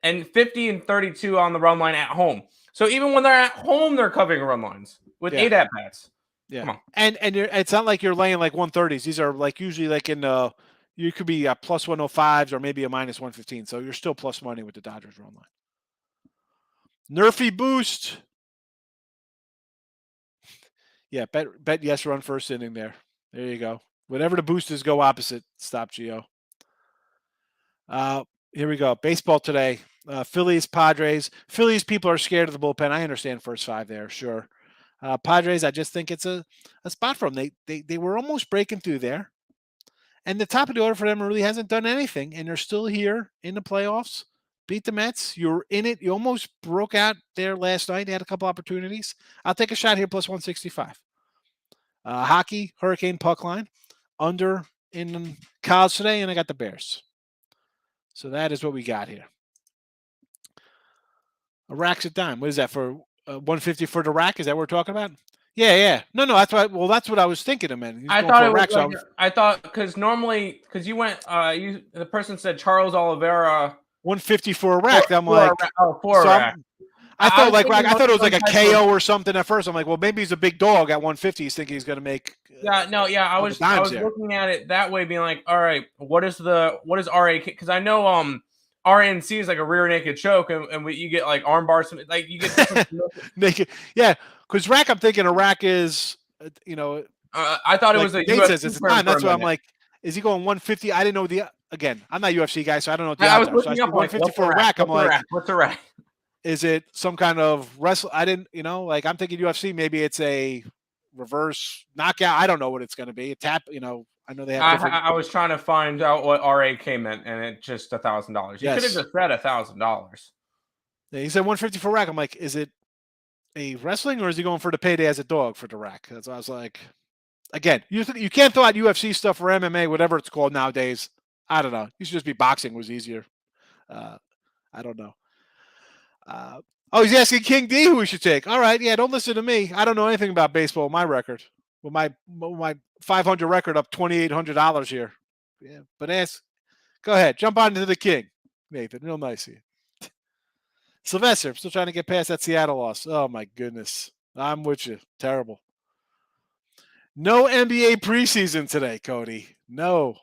and 50 and 32 on the run line at home. So even when they're at home, they're covering run lines with 8 at bats. Yeah, come on. And it's not like you're laying like 130s. These are like usually like in you could be plus 105s or maybe a minus 115. So you're still plus money with the Dodgers run line. Nerfy boost. Yeah, bet yes, run first inning there. There you go. Whenever the boosters go opposite, stop Gio. Here we go. Baseball today. Phillies, Padres. Phillies people are scared of the bullpen. I understand first 5 there, sure. Padres, I just think it's a spot for them. They were almost breaking through there. And the top of the order for them really hasn't done anything, and they're still here in the playoffs. Beat the Mets. You're in it. You almost broke out there last night. You had a couple opportunities. I'll take a shot here, plus 165. Hockey, Hurricane puck line, under in college today, and I got the Bears. So that is what we got here. A rack's a dime. What is that for? 150 for the rack? Is that what we're talking about? Yeah. No. That's what. Well, that's what I was thinking of, man. I thought it was. Like, I thought because normally you went. The person said Charles Oliveira 150 for a rack. I'm like, for a rack. I thought like rack. I thought it was like a KO or something at first. I'm like, well, maybe he's a big dog at 150. He's thinking he's going to make. I was looking at it that way, being like, all right, what is RA? Because I know RNC is like a rear naked choke, and you get like arm bars, like you get naked. Yeah, because rack. I'm thinking a rack is, I thought it was a UFC says it's not. That's why I'm like, is he going 150? I didn't know again. I'm not UFC guy, so I don't know. I was looking up 150 for a rack. I'm like, what's a rack? Is it some kind of wrestle? I didn't, like I'm thinking UFC. Maybe it's a reverse knockout. I don't know what it's going to be. A tap. I know they have. I was trying to find out what RAK meant, and it just $1,000. You could have just said $1,000. Yeah, he said 150 for rack. I'm like, is it a wrestling or is he going for the payday as a dog for the rack? That's why I was like, again, you can't throw out UFC stuff or MMA, whatever it's called nowadays. I don't know. You should just be boxing was easier. I don't know. He's asking King D who we should take. All right, yeah, don't listen to me. I don't know anything about baseball. My record, well, my 500 record up $2,800 here. Yeah, but go ahead, jump on to the King, Nathan. Real nice of you. Sylvester, I'm still trying to get past that Seattle loss. Oh my goodness, I'm with you. Terrible. No NBA preseason today, Cody. No.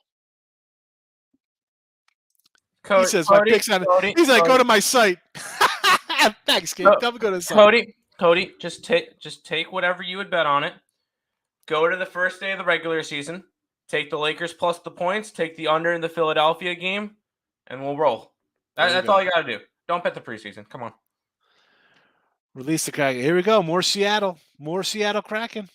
He says my picks on it. He's like, go to my site. Thanks, kid. Come go to the site. Cody, just take whatever you would bet on it. Go to the first day of the regular season. Take the Lakers plus the points. Take the under in the Philadelphia game, and we'll roll. That's all you got to do. Don't bet the preseason. Come on. Release the Kraken. Here we go. More Seattle Kraken.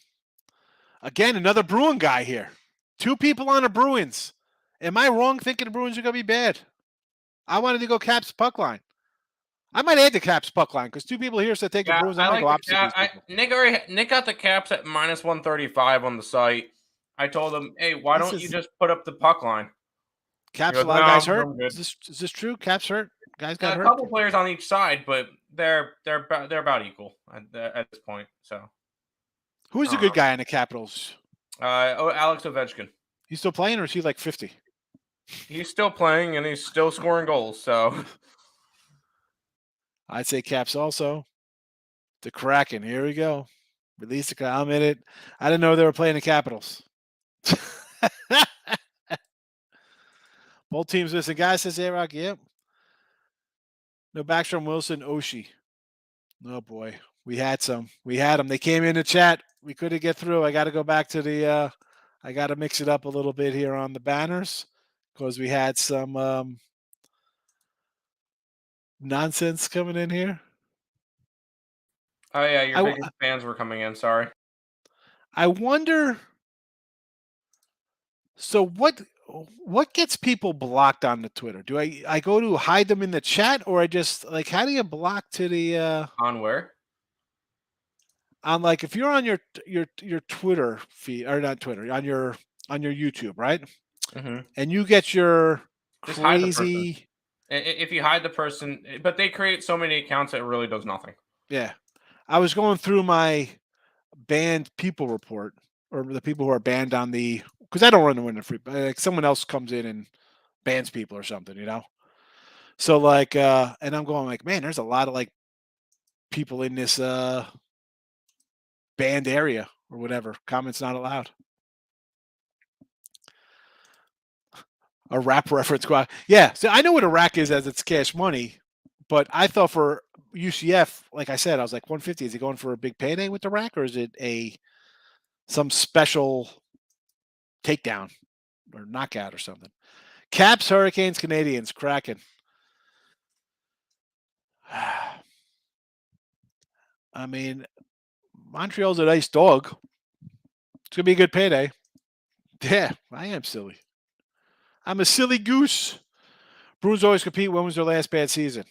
Again, another Bruin guy here. 2 people on the Bruins. Am I wrong thinking the Bruins are going to be bad? I wanted to go Caps puck line. I might add the Caps puck line because 2 people here said take the Bruins. I might go opposite. Nick got the Caps at minus 135 on the site. I told him, hey, why don't you just put up the puck line? Caps, a lot of guys hurt. Is this true? Caps hurt. Guys got hurt. A couple players on each side, but they're about equal at this point. So, who's the good guy in the Capitals? Alex Ovechkin. He's still playing, or is he like 50? He's still playing, and he's still scoring goals. So, I'd say Caps also. The Kraken. Here we go. Release the Kraken. I'm in it. I didn't know they were playing the Capitals. Both teams missing guys, says A-Rock. Yep. No Backstrom, Wilson, Oshie. Oh, boy. We had some. We had them. They came in the chat. We couldn't get through. I got to go back to the I got to mix it up a little bit here on the banners because we had some nonsense coming in here. Oh, yeah. Your biggest fans were coming in. Sorry. I wonder. So what gets people blocked on the Twitter? Do I go to hide them in the chat, or I just like how do you block to the on where? On like if you're on your Twitter feed or not Twitter on your YouTube, right? Mm-hmm. And you get your just crazy. If you hide the person, but they create so many accounts that it really does nothing. Yeah, I was going through my banned people report or the people who are banned on the. Because I don't run the window free, but like someone else comes in and bans people or something, So like, and I'm going like, man, there's a lot of like people in this banned area or whatever. Comments not allowed. A rap reference squad. Yeah, so I know what a rack is as it's cash money, but I thought for UCF, like I said, I was like 150. Is he going for a big payday with the rack, or is it a some special takedown or knockout or something. Caps, Hurricanes, Canadians, Kraken. I mean, Montreal's a nice dog. It's going to be a good payday. Yeah, I am silly. I'm a silly goose. Bruins always compete. When was their last bad season?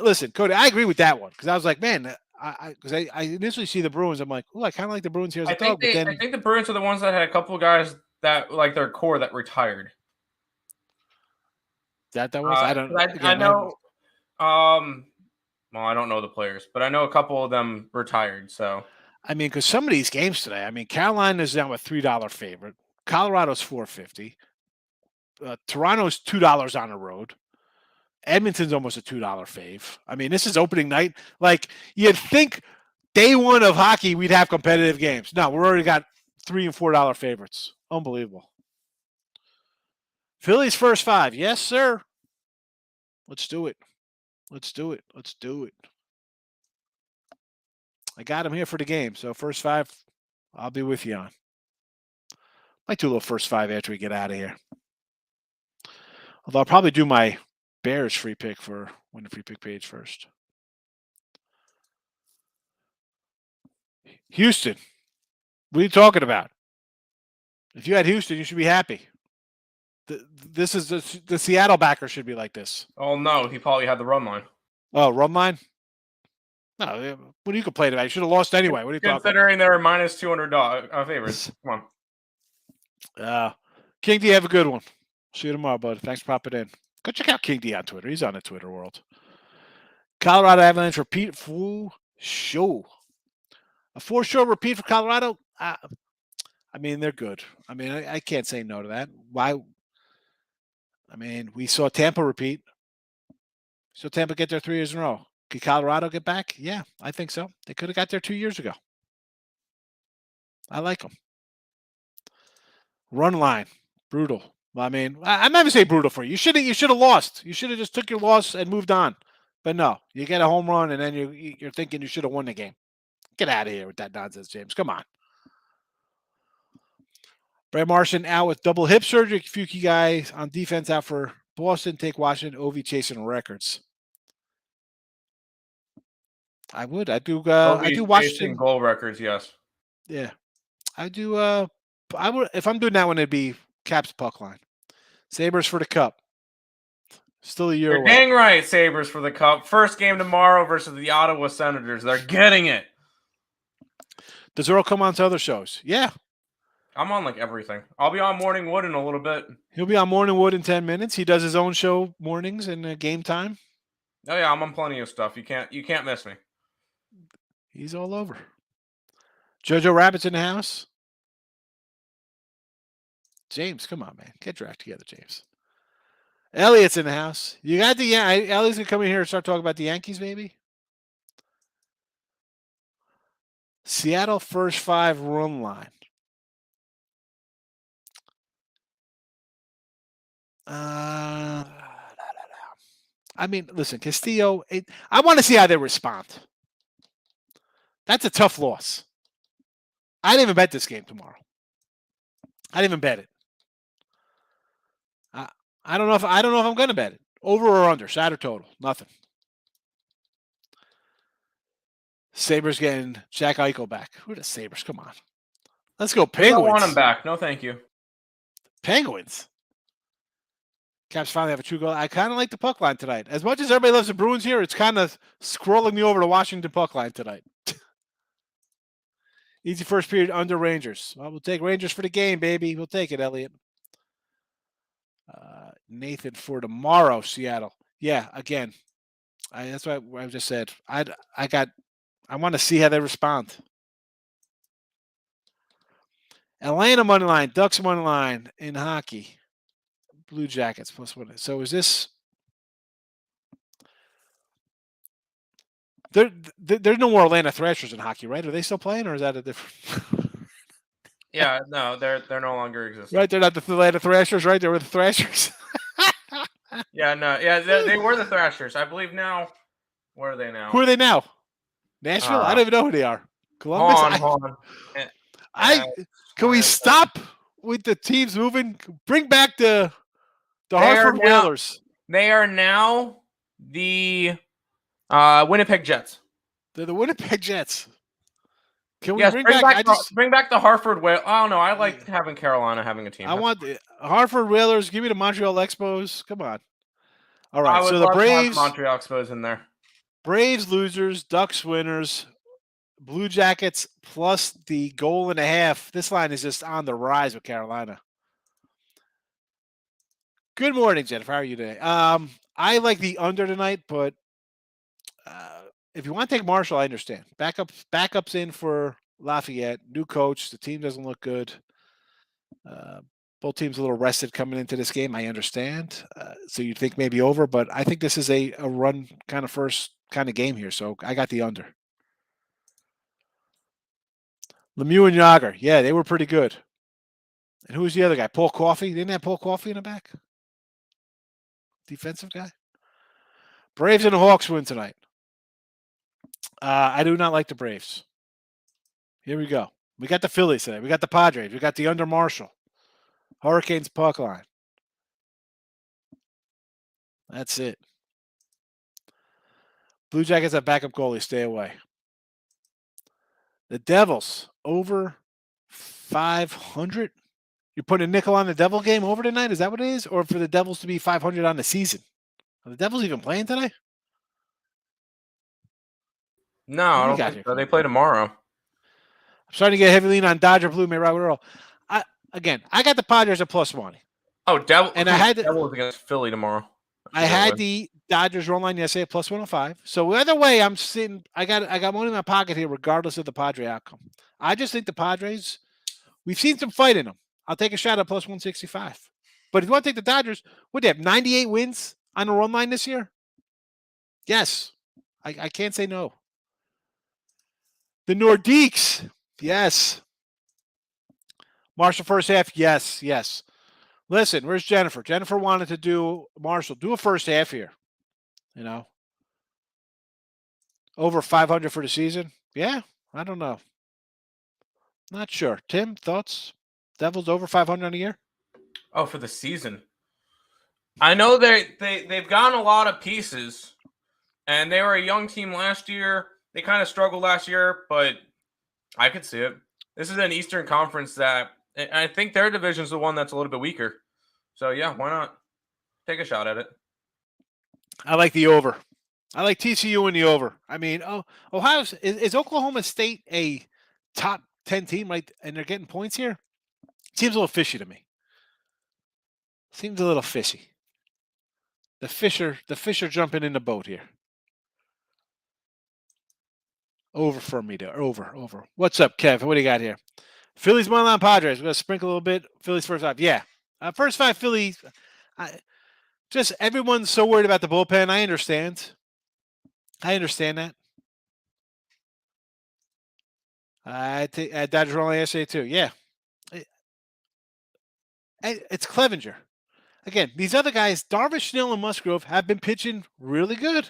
Listen, Cody, I agree with that one because I was like, man, I initially see the Bruins. I'm like, oh, I kind of like the Bruins here as a dog. But then I think the Bruins are the ones that had a couple of guys that like their core that retired. That was I don't. I know. Well, I don't know the players, but I know a couple of them retired. So I mean, because some of these games today, I mean, Carolina's now a $3 favorite. Colorado's $4.50. Toronto's $2 on the road. Edmonton's almost a $2 fave. I mean, this is opening night. Like, you'd think day one of hockey, we'd have competitive games. No, we're already got $3 and $4 favorites. Unbelievable. Philly's first 5. Yes, sir. Let's do it. Let's do it. Let's do it. I got him here for the game. So first 5, I'll be with you on. Might do a little first 5 after we get out of here. Although I'll probably do my Bears free pick for win the free pick page first. Houston. What are you talking about? If you had Houston, you should be happy. This is the Seattle backer should be like this. Oh no, he probably had the run line. Oh, run line? No, what do you complain about? You should have lost anyway. What are you talking about? Considering they're minus $200 favorites. Come on. King D, have a good one. See you tomorrow, bud. Thanks for popping in. Go check out King D on Twitter. He's on the Twitter world. Colorado Avalanche repeat for show. A 4-show repeat for Colorado? I mean, they're good. I mean, I can't say no to that. Why? I mean, we saw Tampa repeat. So Tampa get there 3 years in a row. Could Colorado get back? Yeah, I think so. They could have got there 2 years ago. I like them. Run line. Brutal. I mean, I'm not even saying brutal for you. You should have lost. You should have just took your loss and moved on. But no, you get a home run and then you're thinking you should have won the game. Get out of here with that nonsense, James. Come on. Brad Martian out with double hip surgery. A few key guys on defense out for Boston. Take Washington. Ovi chasing records. I would. I do Washington goal records. Yes. Yeah. I do. I would if I'm doing that one. It'd be Caps puck line. Sabres for the cup. Still a year away. Dang right, Sabres for the cup. First game tomorrow versus the Ottawa Senators. They're getting it. Does Earl come on to other shows? Yeah. I'm on like everything. I'll be on Morning Wood in a little bit. He'll be on Morning Wood in 10 minutes. He does his own show mornings and game time. Oh yeah, I'm on plenty of stuff. You can't miss me. He's all over. Jojo Rabbit's in the house. James, come on, man. Get your act together, James. Elliot's in the house. You got the Elliot's gonna come in here and start talking about the Yankees, maybe. Seattle first 5 run line. I mean, listen, Castillo. I want to see how they respond. That's a tough loss. I didn't even bet this game tomorrow. I didn't even bet it. I don't know if I'm going to bet it. Over or under, side or total, nothing. Sabres getting Jack Eichel back. Who are the Sabres? Come on, let's go Penguins. I don't want him back. No, thank you. Penguins. Caps finally have a true goal. I kind of like the puck line tonight. As much as everybody loves the Bruins here, it's kind of scrolling me over to Washington puck line tonight. Easy first period under Rangers. Well, we'll take Rangers for the game, baby. We'll take it, Elliot. Nathan for tomorrow, Seattle. Yeah, again. That's what I just said. I want to see how they respond. Atlanta money line, Ducks money line in hockey. Blue Jackets +1. So is this? There's no more Atlanta Thrashers in hockey, right? Are they still playing, or is that a different? Yeah, no, they're no longer existing. Right, they're not the Atlanta Thrashers, right? They were the Thrashers. Yeah, no, yeah, they were the Thrashers. I believe now. Where are they now? Who are they now? Nashville? I don't even know who they are. Columbus. Hold on. Can we stop with the teams moving? Bring back the Hartford Whalers. They are now the Winnipeg Jets. They're the Winnipeg Jets. Can we bring back the Hartford Whalers? Oh no, I like having Carolina having a team. I want the Hartford Whalers. Give me the Montreal Expos. Come on. All right. I would so the love Braves, to have Montreal Expos in there. Braves losers, Ducks winners, Blue Jackets plus the goal and a half. This line is just on the rise with Carolina. Good morning, Jennifer. How are you today? I like the under tonight, but if you want to take Marshall, I understand. Backups in for Lafayette. New coach. The team doesn't look good. Both teams a little rested coming into this game. I understand. So you'd think maybe over, but I think this is a run kind of first kind of game here. So I got the under. Lemieux and Yager. Yeah, they were pretty good. And who was the other guy? Paul Coffey? Didn't have Paul Coffey in the back? Defensive guy? Braves and the Hawks win tonight. I do not like the Braves. Here we go. We got the Phillies today. We got the Padres. We got the under Marshall. Hurricanes puck line. That's it. Blue Jackets have backup goalie. Stay away. The Devils over 500. You're putting a nickel on the Devil game over tonight? Is that what it is? Or for the Devils to be 500 on the season? Are the Devils even playing today? No, I don't think so. They play tomorrow. I'm starting to get a heavy lean on Dodger Blue, May Robert Earl. I got the Padres at plus money. Oh, Devil! And I had Devils against Philly tomorrow. I had the Dodgers run line yesterday at plus 105. So either way, I'm sitting. I got money in my pocket here, regardless of the Padre outcome. I just think the Padres. We've seen some fight in them. I'll take a shot at plus 165. But if you want to take the Dodgers, would they have 98 wins on the run line this year? Yes, I can't say no. The Nordiques, yes. Marshall first half, yes. Listen, where's Jennifer? Jennifer wanted to do Marshall. Do a first half here. You know, over 500 for the season. Yeah, I don't know. Not sure. Tim, thoughts? Devils over 500 on a year? Oh, for the season. I know they've gotten a lot of pieces, and they were a young team last year. They kind of struggled last year, but I could see it. This is an Eastern Conference that I think their division is the one that's a little bit weaker. So, yeah, why not take a shot at it? I like the over. I like TCU in the over. I mean, is Oklahoma State a top 10 team, right? And they're getting points here? Seems a little fishy to me. Seems a little fishy. The fish are jumping in the boat here. Over for me there. Over. What's up, Kev? What do you got here? Phillies, Milan, Padres. We're going to sprinkle a little bit. Phillies first five. Yeah. First five Phillies. Just everyone's so worried about the bullpen. I understand that. I think Dodgers were only yesterday too. Yeah. It's Clevenger. Again, these other guys, Darvish, Snell, and Musgrove, have been pitching really good.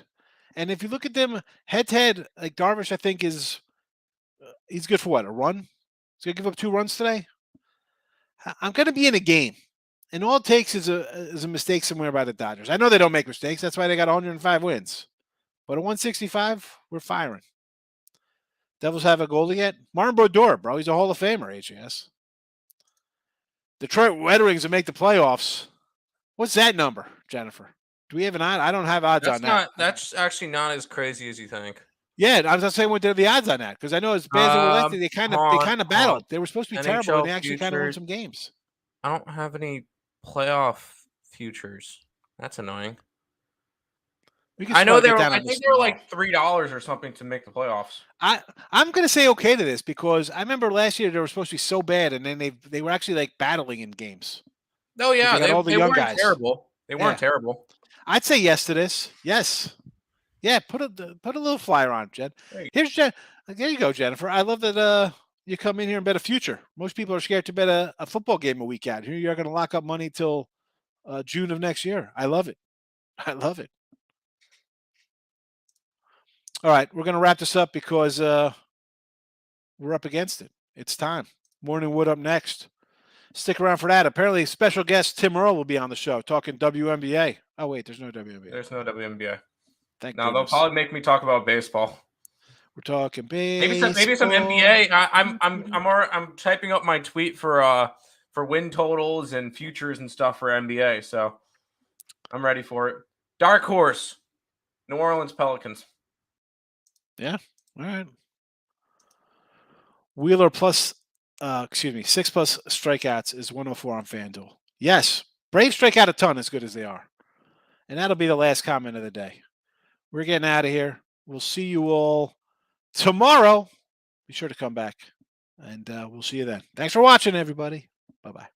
And if you look at them head-to-head, like Darvish, I think he's good for what, a run? He's going to give up 2 runs today? I'm going to be in a game. And all it takes is a mistake somewhere by the Dodgers. I know they don't make mistakes. That's why they got 105 wins. But at 165, we're firing. Devils have a goalie yet? Martin Brodeur, bro. He's a Hall of Famer, HAS. Detroit Red Wings will make the playoffs. What's that number, Jennifer? Do we have an odd? I don't have odds on that. That's actually not as crazy as you think. Yeah, I was just saying what are the odds on that because I know as bad as they were last year, they kind of battled. They were supposed to be terrible, and they actually kind of won some games. I don't have any playoff futures. That's annoying. I know I think they were like $3 or something to make the playoffs. I'm going to say okay to this because I remember last year they were supposed to be so bad, and then they were actually like battling in games. Oh yeah, they weren't guys. Terrible. They weren't terrible. I'd say yes to this. Yes. Yeah, put a little flyer on, Jen. Here's Jen. There you go, Jennifer. I love that you come in here and bet a future. Most people are scared to bet a football game a week out. Here you're going to lock up money till June of next year. I love it. I love it. All right, we're going to wrap this up because we're up against it. It's time. Morning Wood up next. Stick around for that. Apparently, special guest Tim Earl will be on the show talking WNBA. Oh, wait, there's no WNBA. There's no WNBA. Thank No, they'll goodness. probably make me talk about baseball. We're talking baseball. Maybe some NBA. I'm typing up my tweet for win totals and futures and stuff for NBA. So I'm ready for it. Dark horse, New Orleans Pelicans. Yeah. All right. Wheeler plus, 6+ strikeouts is 104 on FanDuel. Yes, Braves strike out a ton as good as they are. And that'll be the last comment of the day. We're getting out of here. We'll see you all tomorrow. Be sure to come back, and we'll see you then. Thanks for watching, everybody. Bye-bye.